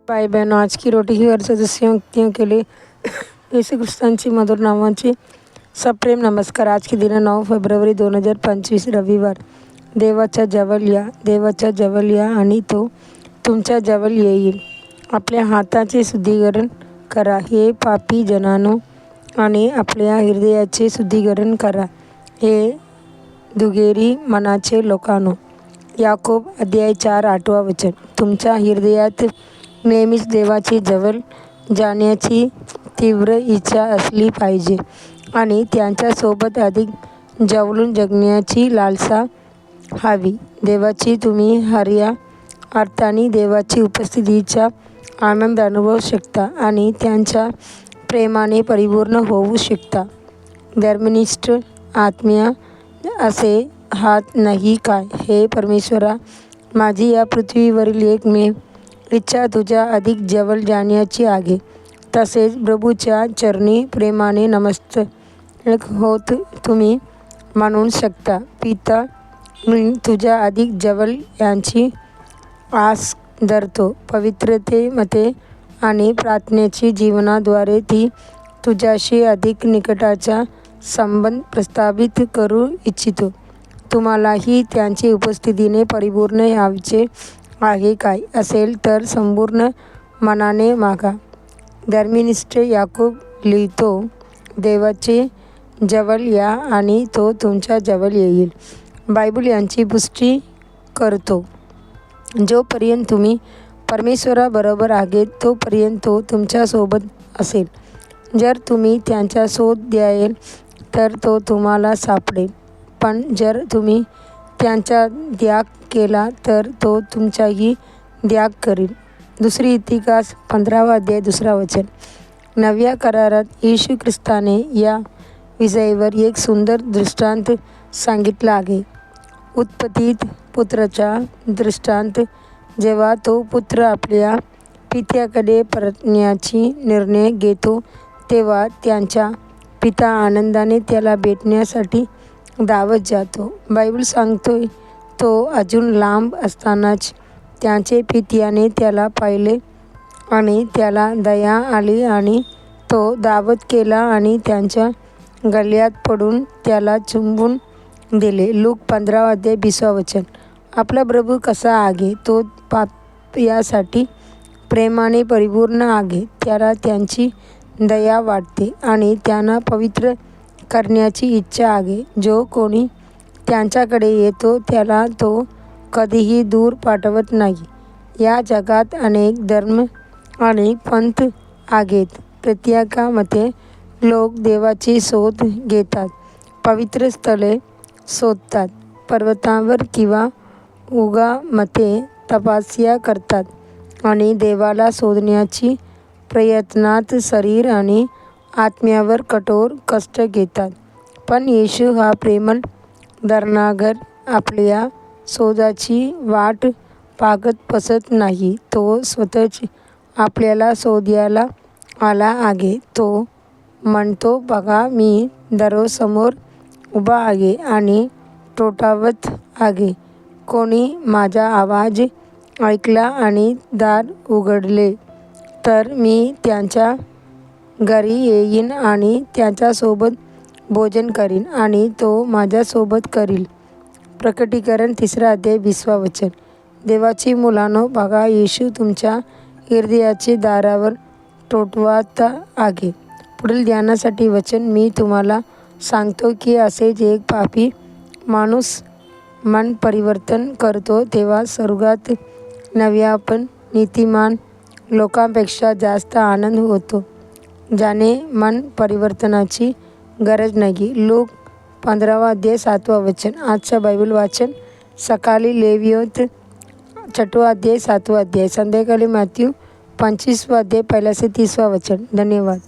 भाई बहनों, आज की रोटी की हर सदस्यों के लिए यीशु ख्रिस्तांची मधुर नावांची सप्रेम नमस्कार. आज की दिन 9 फेब्रुवारी 2025 रविवार. देवाच्या जवळ या आणि तो तुमच्या जवळ येईल. आपल्या हाताचे शुद्धीकरण करा हे पापी जनानो, आणि आपल्या हृदयाचे शुद्धीकरण करा हे दुहेरी मनाचे लोकांनो. याकोब अध्याय 4 8 वचन. तुमच्या हृदयात नेहमीच देवाची जवळ जाण्याची तीव्र इच्छा असली पाहिजे आणि त्यांच्यासोबत अधिक जवळून जगण्याची लालसा हवी. देवाची तुम्ही खऱ्या अर्थाने देवाची उपस्थितीचा आनंद अनुभवू शकता आणि त्यांच्या प्रेमाने परिपूर्ण होऊ शकता. धर्मनिष्ठ आत्म्या असे हात नाही काय? हे परमेश्वरा, माझी या पृथ्वीवरील एकमेव इच्छा तुझ्या अधिक जवळ जाण्याची आहे. तसेच प्रभूच्या चरणी प्रेमाने नमस्तक होत तुम्ही म्हणू शकता, पिता, मी तुझ्या अधिक जवळ यांची आस धरतो. पवित्रतेमध्ये आणि प्रार्थनेच्या जीवनाद्वारे ती तुझ्याशी अधिक निकटाचा संबंध प्रस्थापित करू इच्छितो. तुम्हालाही त्यांची उपस्थितीने परिपूर्ण व्हायचे आहे काय? असेल तर संपूर्ण मनाने मागा. धर्मनिष्ठ याकोब लिहितो, देवाचे जवळ या आणि तो तुमच्या जवळ येईल. बायबल यांची पुष्टी करतो, जोपर्यंत तुम्ही परमेश्वराबरोबर आहेत तोपर्यंत तो तुमच्यासोबत असेल. जर तुम्ही त्यांचा शोध घ्याल तर तो तुम्हाला सापडेल, पण जर तुम्ही त्यांचा त्याग केला तर तो तुमचाही त्याग करील. दुसरी इतिहास 15 अध्याय 2 वचन. नव्या करारात येशू ख्रिस्ताने या विषयावर एक सुंदर दृष्टांत सांगितला आहे. उत्पत्तीत पुत्राचा दृष्टांत. जेव्हा तो पुत्र आपल्या पित्याकडे परतण्याची निर्णय घेतो तेव्हा त्यांचा पिता आनंदाने त्याला भेटण्यासाठी धावत जातो. बायबल सांगतोय, तो अजून लांब असतानाच त्याचे पित्याने त्याला पाहिले आणि त्याला दया आली आणि तो धावत गेला आणि त्यांच्या गळ्यात पडून त्याला चुंबून दिले. लूक 15 अध्याय 20 वचन. आपला प्रभू कसा आहे? तो पाप्यासाठी प्रेमाने परिपूर्ण आहे. त्याला त्यांची दया वाटते आणि त्यांना पवित्र करण्याची इच्छा आहे. जो कोणी त्यांच्याकडे येतो त्याला तो कधीही दूर पाठवत नाही. या जगात अनेक धर्म आणि पंथ आहेत. प्रत्येकामध्ये लोक देवाची शोध घेतात, पवित्र स्थळे शोधतात, पर्वतावर किंवा उगामध्ये तपस्या करतात आणि देवाला शोधण्याची प्रयत्नात शरीर आणि आत्म्यावर कठोर कष्ट घेतात. पण येशू हा प्रेमळ धरणागर आपल्या शोधाची वाट पाहत बसत नाही. तो स्वतःच आपल्याला शोधायला आला आहे. तो म्हणतो, बघा, मी दारासमोर उभा आहे आणि ठोठावत आहे. कोणी माझा आवाज ऐकला आणि दार उघडले तर मी त्यांच्या घरी येईन आणि त्यांच्यासोबत भोजन करीन आणि तो माझ्यासोबत करील. प्रकटीकरण 3 अध्याय 20 वचन. देवाची मुलांनो, बघा, येशू तुमच्या हृदयाच्या दारावर ठोठावत आहे. पुढील ध्यानासाठी वचन. मी तुम्हाला सांगतो की असेच एक पापी माणूस मन परिवर्तन करतो तेव्हा स्वर्गात नव्या पण नीतिमान लोकांपेक्षा जास्त आनंद होतो, ज्याने मन परिवर्तनाची गरज नाही. लूक 15 अध्याय 7 वचन. आजचा बायबल वाचन सकाळी लेवियोत 6 अध्याय 7 अध्याय, संध्याकाळी मत्ती 25 अध्याय 1 ते 30 वचन. धन्यवाद.